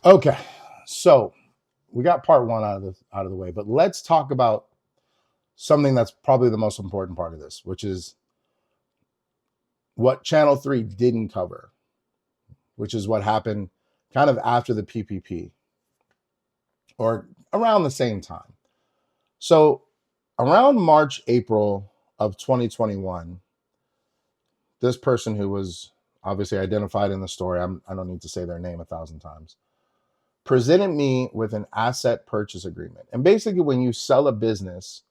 Okay, so we got part one out of the way, but let's talk about something that's probably the most important part of this, which is what Channel 3 didn't cover, which is what happened kind of after the PPP or around the same time. So, around March, April of 2021, this person who was obviously identified in the story, I don't need to say their name 1,000 times, presented me with an asset purchase agreement. And basically, when you sell a business,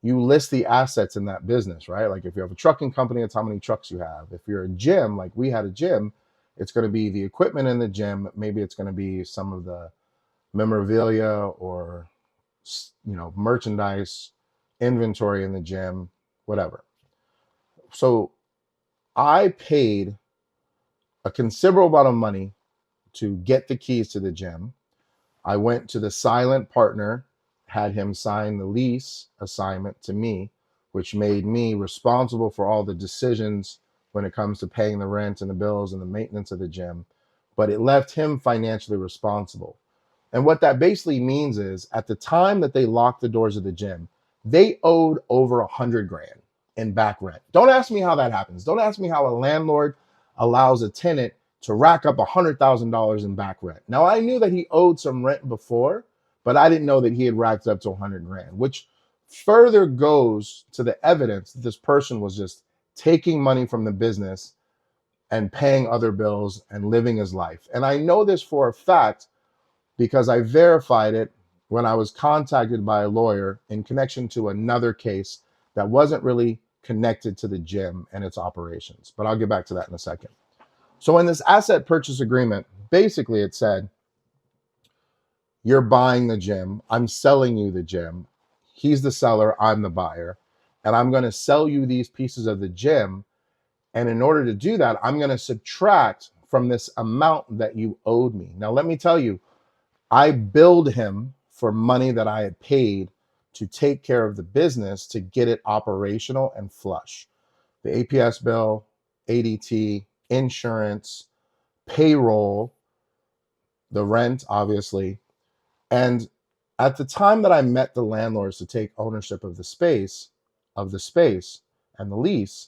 you list the assets in that business, right? Like if you have a trucking company, it's how many trucks you have. If you're a gym, like we had a gym, it's going to be the equipment in the gym. Maybe it's going to be some of the memorabilia or merchandise, inventory in the gym, whatever. So I paid a considerable amount of money to get the keys to the gym. I went to the silent partner, had him sign the lease assignment to me, which made me responsible for all the decisions when it comes to paying the rent and the bills and the maintenance of the gym. But it left him financially responsible. And what that basically means is at the time that they locked the doors of the gym, they owed over 100 grand in back rent. Don't ask me how that happens. Don't ask me how a landlord allows a tenant to rack up $100,000 in back rent. Now I knew that he owed some rent before, but I didn't know that he had racked up to 100 grand, which further goes to the evidence that this person was just taking money from the business and paying other bills and living his life. And I know this for a fact because I verified it when I was contacted by a lawyer in connection to another case that wasn't really connected to the gym and its operations. But I'll get back to that in a second. So, in this asset purchase agreement, basically it said, you're buying the gym, I'm selling you the gym. He's the seller, I'm the buyer. And I'm going to sell you these pieces of the gym. And in order to do that, I'm going to subtract from this amount that you owed me. Now, let me tell you, I billed him for money that I had paid to take care of the business to get it operational and flush. The APS bill, ADT, insurance, payroll, the rent, obviously. And at the time that I met the landlords to take ownership of the space and the lease,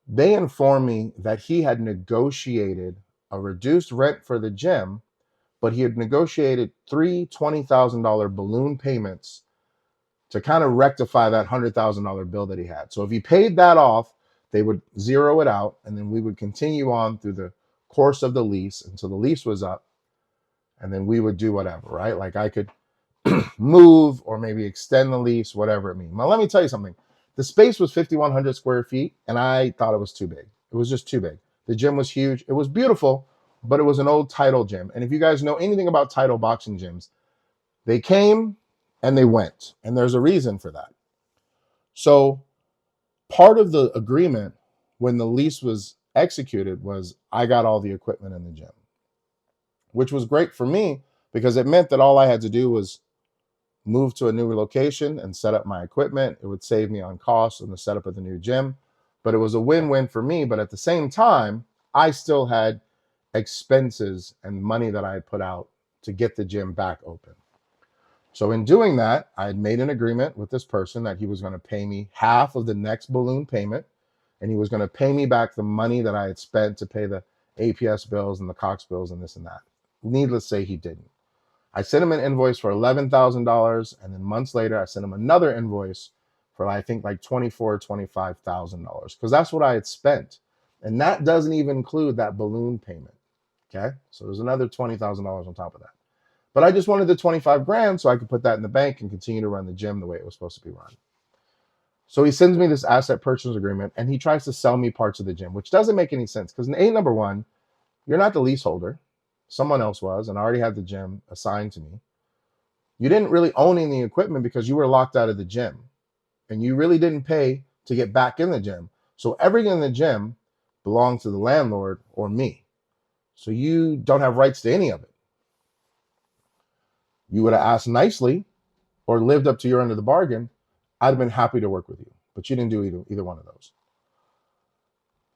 they informed me that he had negotiated a reduced rent for the gym, but he had negotiated three $20,000 balloon payments to kind of rectify that $100,000 bill that he had. So if he paid that off, they would zero it out, and then we would continue on through the course of the lease until the lease was up, and then we would do whatever, right? Like I could move or maybe extend the lease, whatever it means. Now, let me tell you something. The space was 5,100 square feet, and I thought it was too big. It was just too big. The gym was huge. It was beautiful, but it was an old title gym. And if you guys know anything about title boxing gyms, they came and they went, and there's a reason for that. So part of the agreement when the lease was executed was I got all the equipment in the gym, which was great for me because it meant that all I had to do was move to a new location and set up my equipment. It would save me on costs and the setup of the new gym, but it was a win-win for me. But at the same time, I still had expenses and money that I had put out to get the gym back open. So in doing that, I had made an agreement with this person that he was going to pay me half of the next balloon payment, and he was going to pay me back the money that I had spent to pay the APS bills and the Cox bills and this and that. Needless to say, he didn't. I sent him an invoice for $11,000, and then months later, I sent him another invoice for I think like $24,000-$25,000 because that's what I had spent, and that doesn't even include that balloon payment. Okay, so there's another $20,000 on top of that. But I just wanted the 25 grand so I could put that in the bank and continue to run the gym the way it was supposed to be run. So he sends me this asset purchase agreement, and he tries to sell me parts of the gym, which doesn't make any sense because number one, you're not the leaseholder. Someone else was, and I already had the gym assigned to me. You didn't really own any equipment because you were locked out of the gym, and you really didn't pay to get back in the gym. So everything in the gym belonged to the landlord or me. So you don't have rights to any of it. You would have asked nicely or lived up to your end of the bargain. I'd have been happy to work with you, but you didn't do either one of those.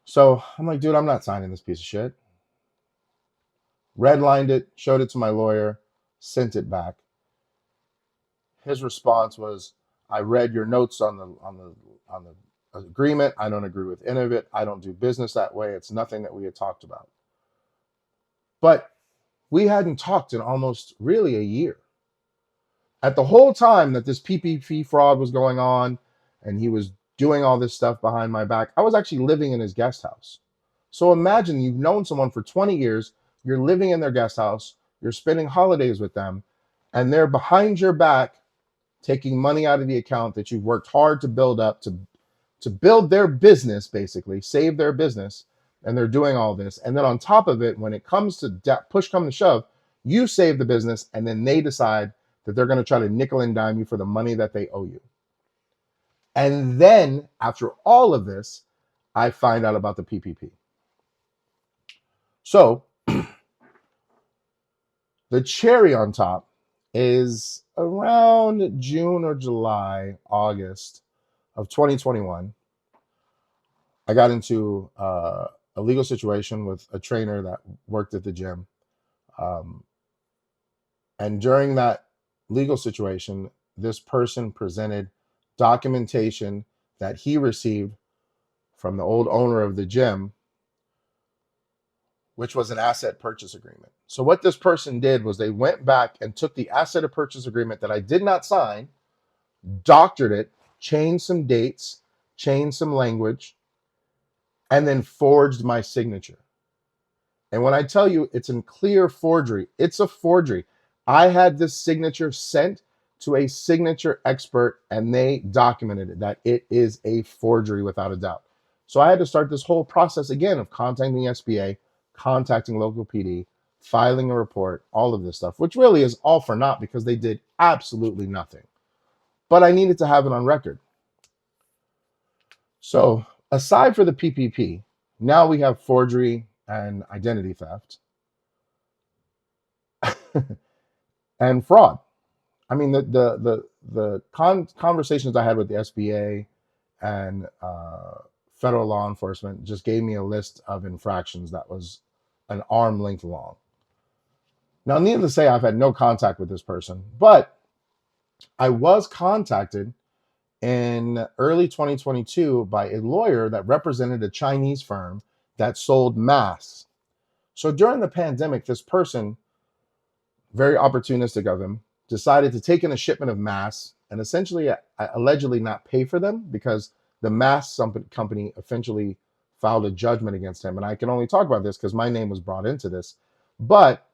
So I'm like, dude, I'm not signing this piece of shit. redlined it, showed it to my lawyer, sent it back. His response was, I read your notes on the agreement. I don't agree with any of it. I don't do business that way. It's nothing that we had talked about. But we hadn't talked in almost really a year. At the whole time that this PPP fraud was going on and he was doing all this stuff behind my back, I was actually living in his guest house. So imagine you've known someone for 20 years, you're living in their guest house, you're spending holidays with them, and they're behind your back taking money out of the account that you've worked hard to build up to build their business, basically save their business, and they're doing all this. And then on top of it, when it comes to push come to shove, you save the business, and then they decide that they're going to try to nickel and dime you for the money that they owe you. And then after all of this, I find out about the PPP. So the cherry on top is around June or July, August of 2021. I got into a legal situation with a trainer that worked at the gym. And during that legal situation, this person presented documentation that he received from the old owner of the gym, which was an asset purchase agreement. So what this person did was they went back and took the asset purchase agreement that I did not sign, doctored it, changed some dates, changed some language, and then forged my signature. And when I tell you it's in clear forgery, it's a forgery. I had this signature sent to a signature expert and they documented it, that it is a forgery without a doubt. So I had to start this whole process again of contacting the SBA, contacting local PD, filing a report, all of this stuff, which really is all for naught because they did absolutely nothing. But I needed to have it on record. So aside for the PPP, now we have forgery and identity theft and fraud. I mean, the conversations I had with the SBA and federal law enforcement just gave me a list of infractions that was an arm length long. Now, needless to say, I've had no contact with this person, but I was contacted in early 2022 by a lawyer that represented a Chinese firm that sold masks. So during the pandemic, this person, very opportunistic of him, decided to take in a shipment of masks and essentially allegedly not pay for them because the mask company eventually filed a judgment against him. And I can only talk about this because my name was brought into this. But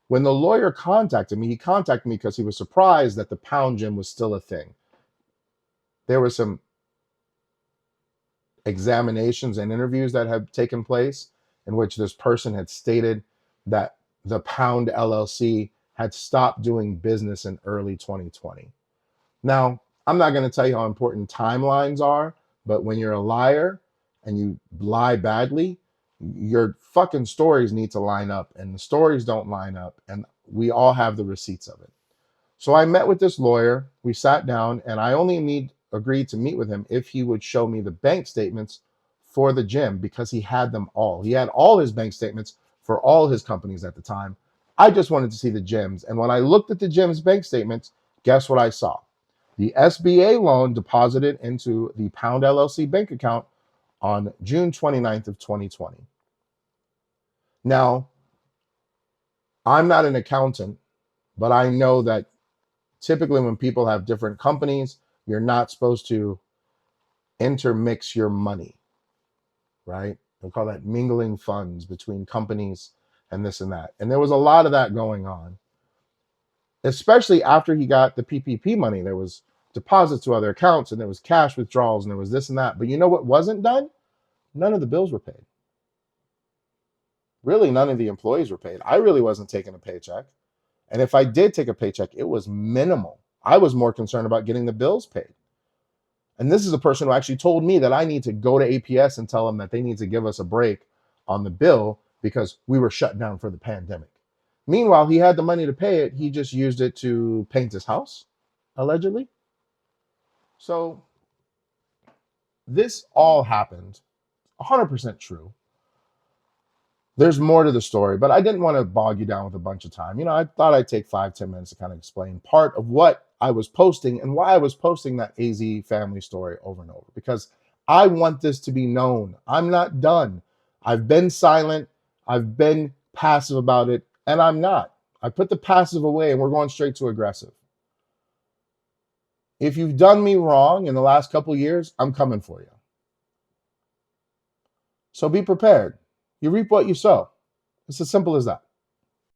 when the lawyer contacted me, he contacted me because he was surprised that the pound gym was still a thing. There were some examinations and interviews that had taken place in which this person had stated that the Pound LLC had stopped doing business in early 2020. Now, I'm not going to tell you how important timelines are, but when you're a liar and you lie badly, your fucking stories need to line up, and the stories don't line up, and we all have the receipts of it. So I met with this lawyer, we sat down, and I only agreed to meet with him if he would show me the bank statements for the gym because he had them all. He had all his bank statements for all his companies at the time. I just wanted to see the gyms. And when I looked at the gym's bank statements, guess what I saw? The SBA loan deposited into the Pound LLC bank account on June 29th of 2020. Now, I'm not an accountant, but I know that typically when people have different companies, you're not supposed to intermix your money, right? They call that mingling funds between companies and this and that. And there was a lot of that going on, especially after he got the PPP money. There was deposits to other accounts and there was cash withdrawals and there was this and that. But you know what wasn't done? None of the bills were paid. Really, none of the employees were paid. I really wasn't taking a paycheck. And if I did take a paycheck, it was minimal. I was more concerned about getting the bills paid. And this is a person who actually told me that I need to go to APS and tell them that they need to give us a break on the bill because we were shut down for the pandemic. Meanwhile, he had the money to pay it. He just used it to paint his house, allegedly. So this all happened, 100% true, There's more to the story, but I didn't want to bog you down with a bunch of time. I thought I'd take 5-10 minutes to kind of explain part of what I was posting and why I was posting that AZ family story over and over, because I want this to be known. I'm not done. I've been silent. I've been passive about it, and I'm not. I put the passive away and we're going straight to aggressive. If you've done me wrong in the last couple of years, I'm coming for you. So be prepared. You reap what you sow. It's as simple as that.